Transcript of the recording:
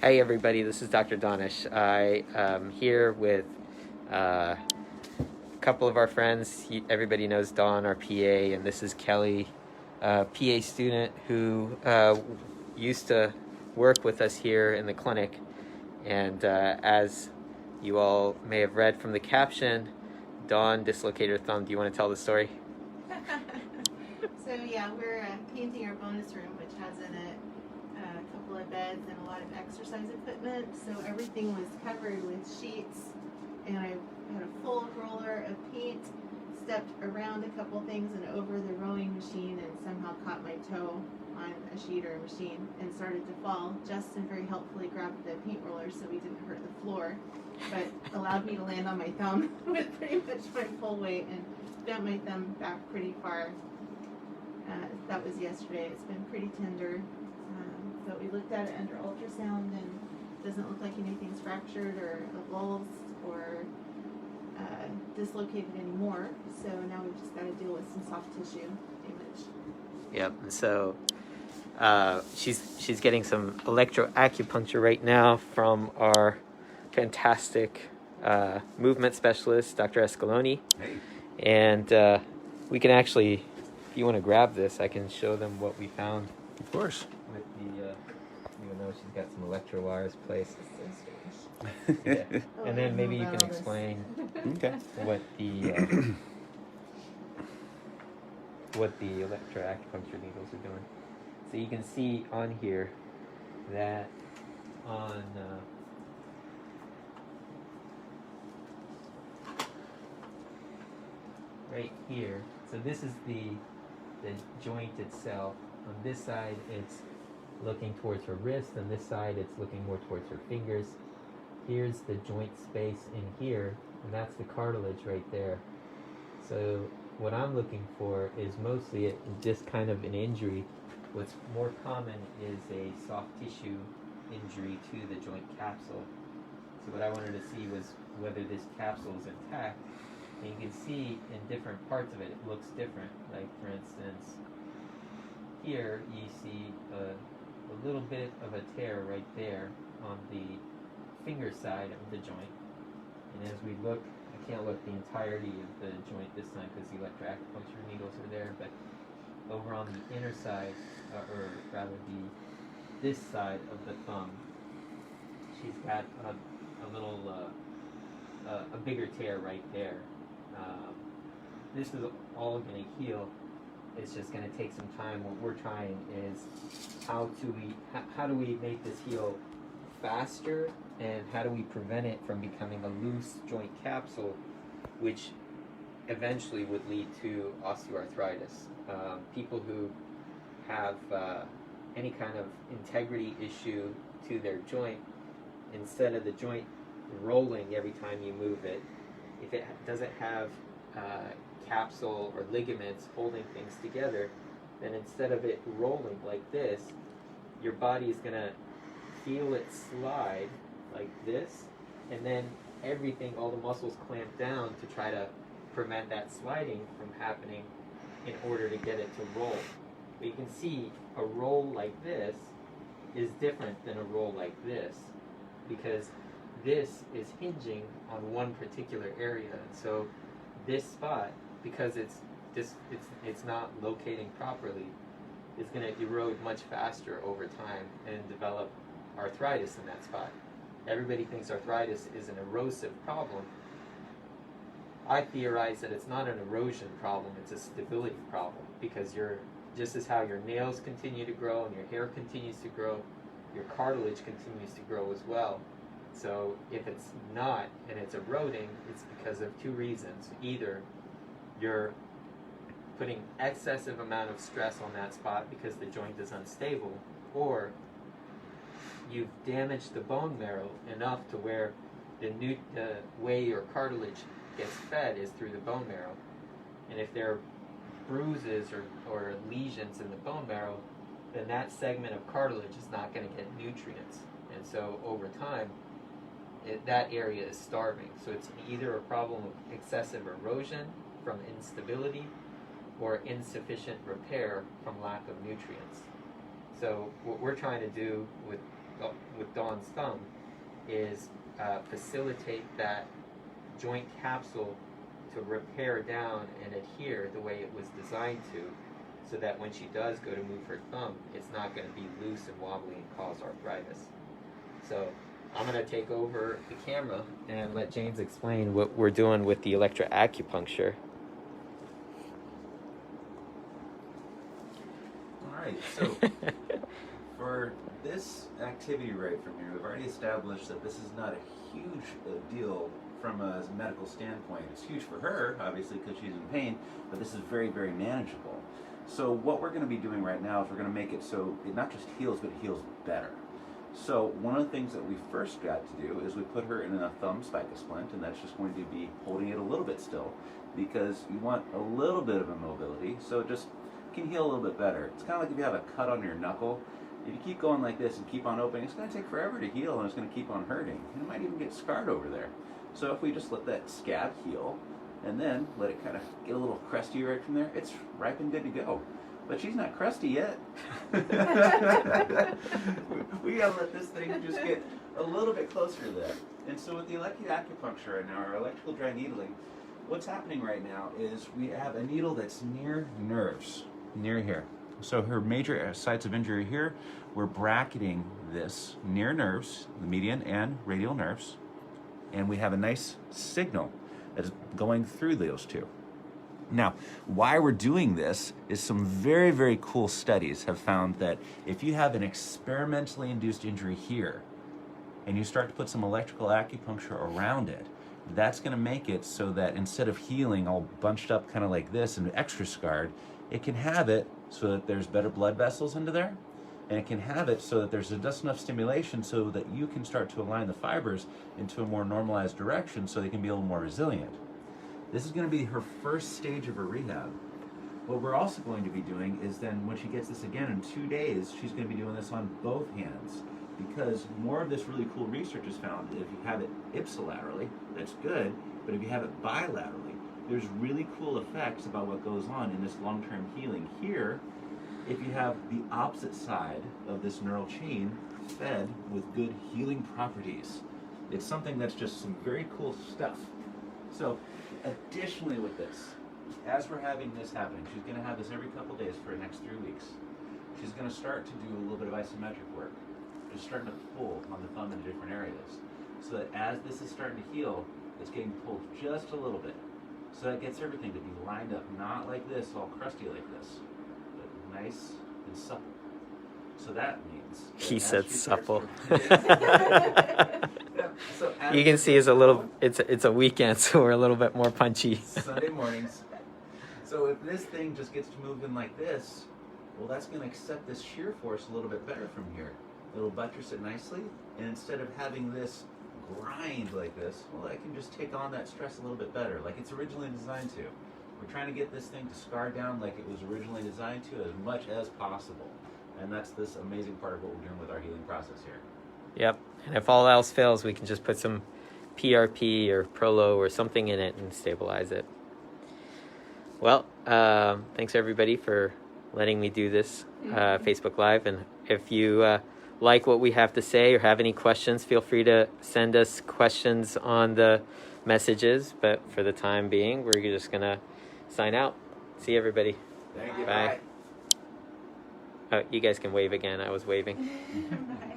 Hey everybody, this is Dr. Donish. I am here with a couple of our friends. Everybody knows Dawn, our PA, and this is Kelly, PA student who used to work with us here in the clinic. And as you all may have read from the caption, Dawn dislocated her thumb. Do you want to tell the story? So yeah, we're painting our bonus room, which has in it a couple of beds and a lot of exercise equipment. So everything was covered with sheets, and I had a full roller of paint, stepped around a couple things and over the rowing machine, and somehow caught my toe on a sheet or a machine and started to fall. Justin very helpfully grabbed the paint roller so we didn't hurt the floor, but allowed me to land on my thumb with pretty much my full weight and bent my thumb back pretty far. That was yesterday. It's been pretty tender, but we looked at it under ultrasound and it doesn't look like anything's fractured or avulsed or dislocated anymore. So now we've just got to deal with some soft tissue damage. Yep. So she's getting some electroacupuncture right now from our fantastic movement specialist, Dr. Escaloni. Hey. And we can actually, if you want to grab this, I can show them what we found. Of course. With the, even though she's got some electro wires placed. It's so strange. Yeah. Oh, And I then don't maybe know you about can all this. explain Okay. what the electroacupuncture needles are doing. So you can see on here that on right here. So this is the joint itself. On this side, it's looking towards her wrist. On this side, it's looking more towards her fingers. Here's the joint space in here, and that's the cartilage right there. So what I'm looking for is mostly just kind of an injury. What's more common is a soft tissue injury to the joint capsule. So what I wanted to see was whether this capsule is intact. And you can see in different parts of it, it looks different. Like for instance, here you see a little bit of a tear right there on the finger side of the joint. And as we look, I can't look the entirety of the joint this time because the electroacupuncture needles are there, but over on the inner side, or rather this side of the thumb, she's got a little, a bigger tear right there. This is all going to heal. It's just going to take some time. What we're trying is how do we make this heal faster, and how do we prevent it from becoming a loose joint capsule, which eventually would lead to osteoarthritis. People who have any kind of integrity issue to their joint, instead of the joint rolling every time you move it, if it doesn't have capsule or ligaments holding things together, then instead of it rolling like this, your body is going to feel it slide like this, and then everything, all the muscles clamp down to try to prevent that sliding from happening in order to get it to roll. But you can see a roll like this is different than a roll like this, because this is hinging on one particular area. And so this spot, because it's not locating properly, is going to erode much faster over time and develop arthritis in that spot. Everybody thinks arthritis is an erosive problem. I theorize that it's not an erosion problem, it's a stability problem, because just as how your nails continue to grow and your hair continues to grow, your cartilage continues to grow as well. So if it's not and it's eroding, it's because of two reasons. Either you're putting excessive amount of stress on that spot because the joint is unstable, or you've damaged the bone marrow enough to where the way your cartilage gets fed is through the bone marrow. And if there are bruises or lesions in the bone marrow, then that segment of cartilage is not going to get nutrients. And so over time, that area is starving. So it's either a problem of excessive erosion from instability or insufficient repair from lack of nutrients. So what we're trying to do with Dawn's thumb is facilitate that joint capsule to repair down and adhere the way it was designed to, so that when she does go to move her thumb, it's not going to be loose and wobbly and cause arthritis. So I'm going to take over the camera and let James explain what we're doing with the electroacupuncture. All right, so for this activity right from here, we've already established that this is not a huge deal from a medical standpoint. It's huge for her, obviously, because she's in pain, but this is very, very manageable. So what we're going to be doing right now is we're going to make it so it not just heals, but it heals better. So one of the things that we first got to do is we put her in a thumb spica splint, and that's just going to be holding it a little bit still, because you want a little bit of immobility, so it just can heal a little bit better. It's kind of like if you have a cut on your knuckle. If you keep going like this and keep on opening, it's going to take forever to heal, and it's going to keep on hurting. And it might even get scarred over there. So if we just let that scab heal, and then let it kind of get a little crusty right from there, it's ripe and good to go. But she's not crusty yet. We gotta let this thing just get a little bit closer to that. And so with the electroacupuncture right now, or electrical dry needling, what's happening right now is we have a needle that's near nerves, near here. So her major sites of injury here, we're bracketing this near nerves, the median and radial nerves, and we have a nice signal that's going through those two. Now, why we're doing this is some very, very cool studies have found that if you have an experimentally induced injury here, and you start to put some electrical acupuncture around it, that's going to make it so that instead of healing all bunched up kind of like this and extra scarred, it can have it so that there's better blood vessels into there, and it can have it so that there's just enough stimulation so that you can start to align the fibers into a more normalized direction so they can be a little more resilient. This is going to be her first stage of her rehab. What we're also going to be doing is then when she gets this again in 2 days, she's going to be doing this on both hands, because more of this really cool research is found that if you have it ipsilaterally, that's good, but if you have it bilaterally, there's really cool effects about what goes on in this long-term healing. Here, if you have the opposite side of this neural chain fed with good healing properties, it's something that's just some very cool stuff. So additionally with this, as we're having this happening, she's going to have this every couple days for the next 3 weeks. She's going to start to do a little bit of isometric work, just starting to pull on the thumb into different areas, so that as this is starting to heal, it's getting pulled just a little bit. So that gets everything to be lined up, not like this, all crusty like this, but nice and supple. So that means that He said supple. So You can see it's a weekend, so we're a little bit more punchy. Sunday mornings. So if this thing just gets to moving like this, well, that's going to accept this shear force a little bit better from here. It'll buttress it nicely, and instead of having this grind like this, well, I can just take on that stress a little bit better, like it's originally designed to. We're trying to get this thing to scar down like it was originally designed to as much as possible. And that's this amazing part of what we're doing with our healing process here. Yep. And if all else fails, we can just put some PRP or Prolo or something in it and stabilize it. Well, thanks everybody for letting me do this Facebook Live. And if you like what we have to say or have any questions, feel free to send us questions on the messages. But for the time being, we're just going to sign out. See everybody. Thank you. Bye. Oh, you guys can wave again. I was waving. Bye.